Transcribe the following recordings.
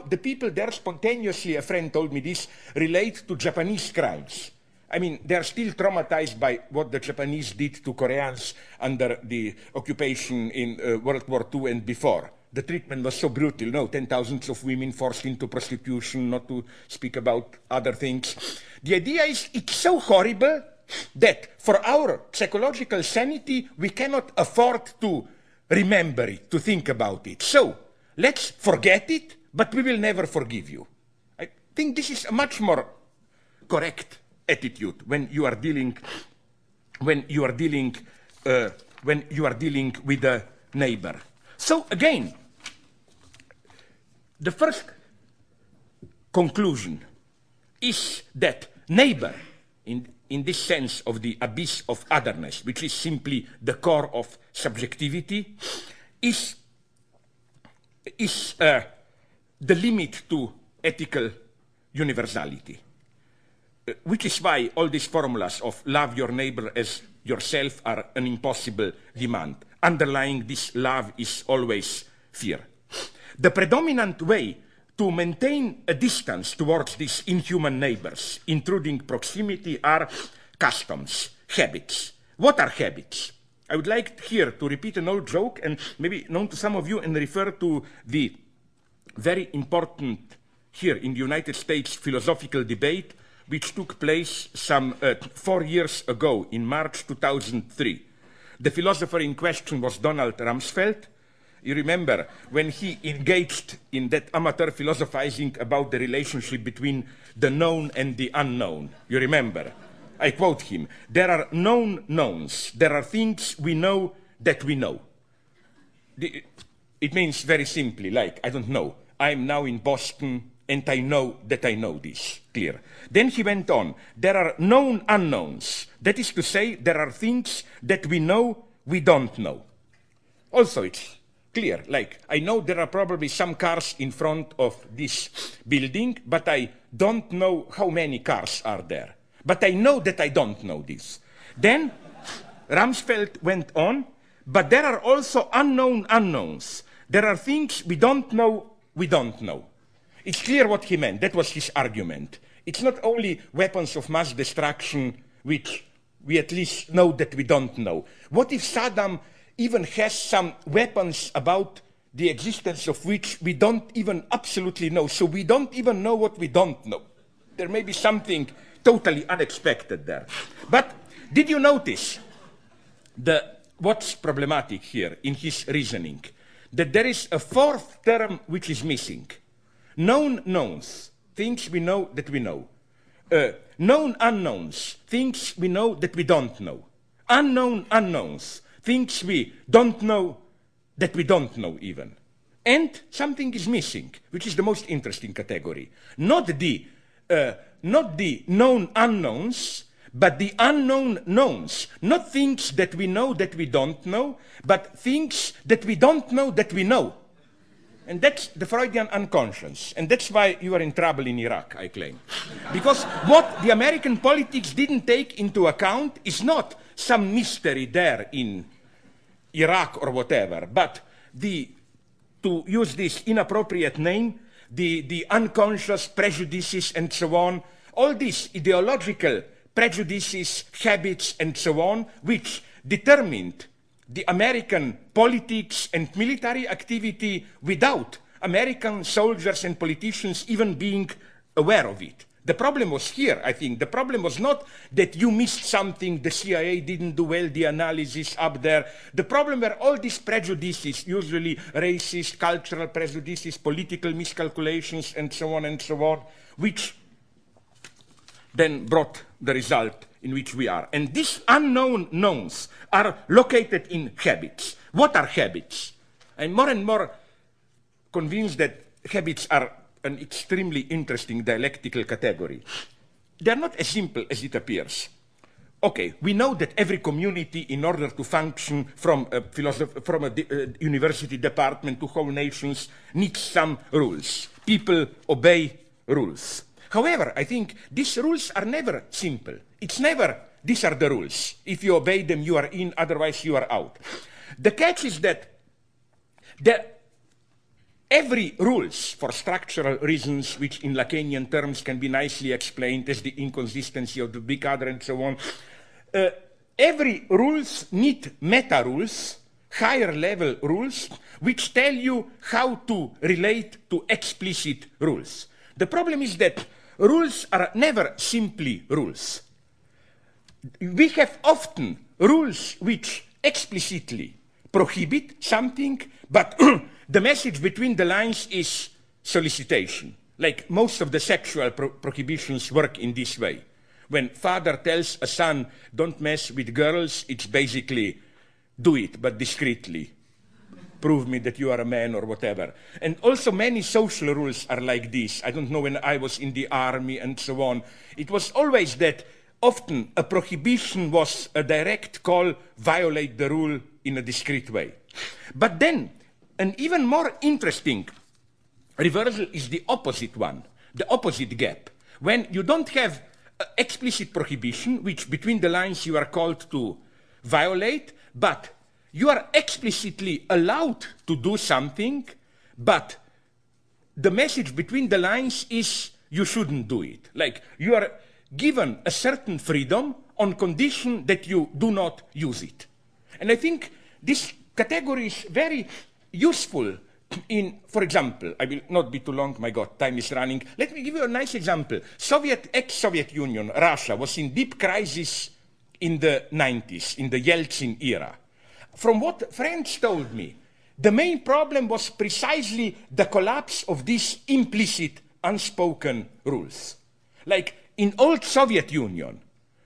the people there spontaneously, a friend told me this, relate to Japanese crimes. I mean, they are still traumatized by what the Japanese did to Koreans under the occupation in World War II and before. The treatment was so brutal, no, 10,000s of women forced into prostitution, not to speak about other things. The idea is it's so horrible that for our psychological sanity, we cannot afford to remember it, to think about it. So, let's forget it, but we will never forgive you. I think this is a much more correct attitude when you are dealing with a neighbor. So again, the first conclusion is that neighbor, in this sense of the abyss of otherness, which is simply the core of subjectivity, is the limit to ethical universality. Which is why all these formulas of love your neighbor as yourself are an impossible demand. Underlying this love is always fear. The predominant way to maintain a distance towards these inhuman neighbors, intruding proximity, are customs, habits. What are habits? I would like here to repeat an old joke, and maybe known to some of you, and refer to the very important here in the United States philosophical debate which took place some 4 years ago in March 2003. The philosopher in question was Donald Rumsfeld. You remember when he engaged in that amateur philosophizing about the relationship between the known and the unknown. You remember? I quote him, "There are known knowns. There are things we know that we know." It means very simply, like, I don't know, I'm now in Boston and I know that I know this, clear. Then he went on, there are known unknowns. That is to say, there are things that we know we don't know. Also, it's clear, like, I know there are probably some cars in front of this building, but I don't know how many cars are there. But I know that I don't know this. Then Rumsfeld went on, but there are also unknown unknowns. There are things we don't know we don't know. It's clear what he meant. That was his argument. It's not only weapons of mass destruction, which we at least know that we don't know. What if Saddam even has some weapons about the existence of which we don't even absolutely know? So we don't even know what we don't know. There may be something totally unexpected there. But did you notice what's problematic here in his reasoning? That there is a fourth term which is missing. Known knowns, things we know that we know. Known unknowns, things we know that we don't know. Unknown unknowns, things we don't know that we don't know even. And something is missing, which is the most interesting category. Not the known unknowns, but the unknown knowns. Not things that we know that we don't know, but things that we don't know that we know. And that's the Freudian unconscious. And that's why you are in trouble in Iraq, I claim. Because what the American politics didn't take into account is not some mystery there in Iraq or whatever, but to use this inappropriate name, the unconscious prejudices and so on, all these ideological prejudices, habits and so on, which determined the American politics and military activity without American soldiers and politicians even being aware of it. The problem was here, I think. The problem was not that you missed something, the CIA didn't do well the analysis up there. The problem were all these prejudices, usually racist, cultural prejudices, political miscalculations, and so on, which then brought the result in which we are. And these unknown knowns are located in habits. What are habits? I'm more and more convinced that habits are an extremely interesting dialectical category. They're not as simple as it appears. Okay, we know that every community, in order to function from a university department to whole nations, needs some rules. People obey rules. However, I think these rules are never simple. It's never, these are the rules. If you obey them, you are in, otherwise you are out. The catch is that every rules for structural reasons, which in Lacanian terms can be nicely explained as the inconsistency of the big other and so on, every rules need meta rules, higher level rules, which tell you how to relate to explicit rules. The problem is that rules are never simply rules. We have often rules which explicitly prohibit something, but the message between the lines is solicitation. Like most of the sexual prohibitions work in this way. When father tells a son, don't mess with girls, it's basically, do it, but discreetly. Prove me that you are a man or whatever. And also many social rules are like this. I don't know, when I was in the army and so on, it was always that often a prohibition was a direct call, violate the rule in a discreet way. But then, an even more interesting reversal is the opposite one, the opposite gap. When you don't have explicit prohibition, which between the lines you are called to violate, but you are explicitly allowed to do something, but the message between the lines is you shouldn't do it. Like you are given a certain freedom on condition that you do not use it. And I think this category is very useful in, for example, I will not be too long, my God, time is running. Let me give you a nice example. Ex-Soviet Union, Russia, was in deep crisis in the 90s, in the Yeltsin era. From what friends told me, the main problem was precisely the collapse of these implicit, unspoken rules. Like in old Soviet Union,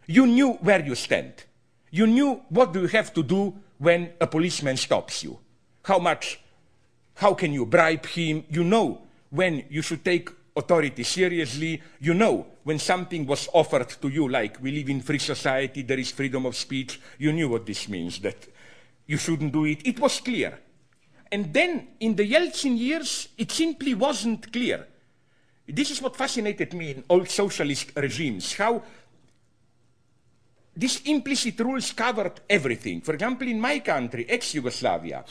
you knew where you stand. You knew what do you have to do when a policeman stops you. How can you bribe him? You know when you should take authority seriously. You know when something was offered to you, like we live in free society, there is freedom of speech. You knew what this means, that you shouldn't do it. It was clear. And then in the Yeltsin years, it simply wasn't clear. This is what fascinated me in old socialist regimes, how these implicit rules covered everything. For example, in my country, ex-Yugoslavia,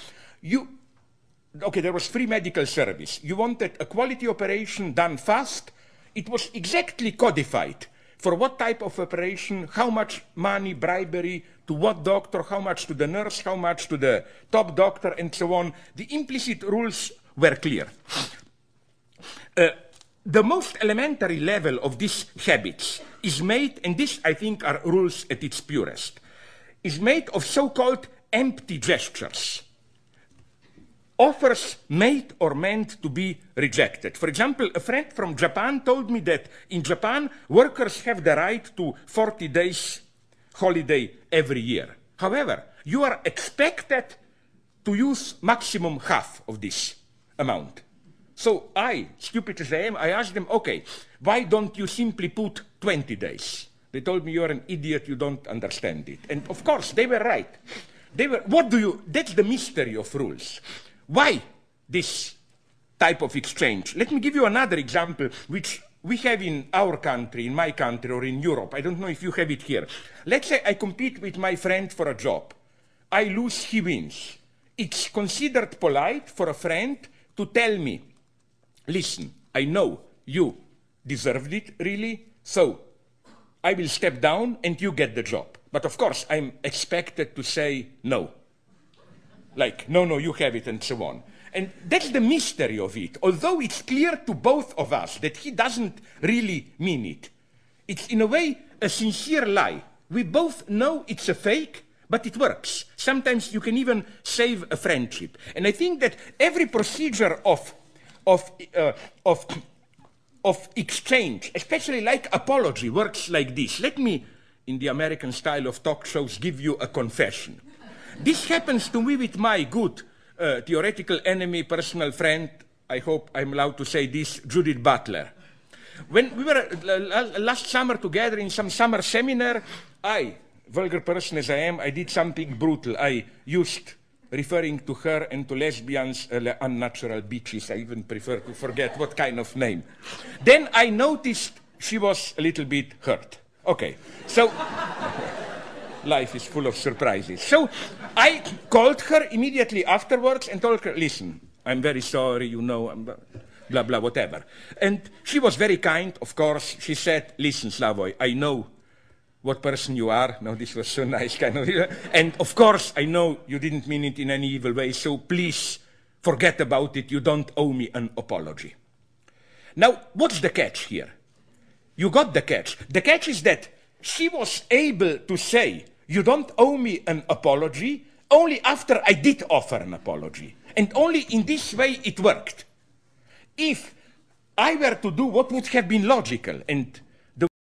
there was free medical service. You wanted a quality operation done fast. It was exactly codified for what type of operation, how much money, bribery, to what doctor, how much to the nurse, how much to the top doctor, and so on. The implicit rules were clear. The most elementary level of these habits is made, and this I think are rules at its purest, is made of so-called empty gestures. Offers made or meant to be rejected. For example, a friend from Japan told me that in Japan, workers have the right to 40 days holiday every year. However, you are expected to use maximum half of this amount. So I, stupid as I am, I asked them, okay, why don't you simply put 20 days? They told me, you're an idiot, you don't understand it. And of course, they were right. That's the mystery of rules. Why this type of exchange? Let me give you another example, which we have in our country, in my country, or in Europe. I don't know if you have it here. Let's say I compete with my friend for a job. I lose, he wins. It's considered polite for a friend to tell me, listen, I know you deserved it, really, so I will step down and you get the job. But of course, I'm expected to say no. Like, no, you have it, and so on. And that's the mystery of it. Although it's clear to both of us that he doesn't really mean it. It's in a way a sincere lie. We both know it's a fake, but it works. Sometimes you can even save a friendship. And I think that every procedure of exchange, especially like apology, works like this. Let me, in the American style of talk shows, give you a confession. This happens to me with my good theoretical enemy, personal friend, I hope I'm allowed to say this, Judith Butler. When we were last summer together in some summer seminar, I, vulgar person as I am, I did something brutal. I used, referring to her and to lesbians, unnatural bitches. I even prefer to forget what kind of name. Then I noticed she was a little bit hurt. Okay, so life is full of surprises. So I called her immediately afterwards and told her, listen, I'm very sorry, you know, blah, blah, whatever. And she was very kind, of course. She said, listen, Slavoj, I know what person you are. No, this was so nice, kind of. And of course, I know you didn't mean it in any evil way, so please forget about it. You don't owe me an apology. Now, what's the catch here? You got the catch. The catch is that she was able to say, you don't owe me an apology, only after I did offer an apology. And only in this way it worked. If I were to do what would have been logical, and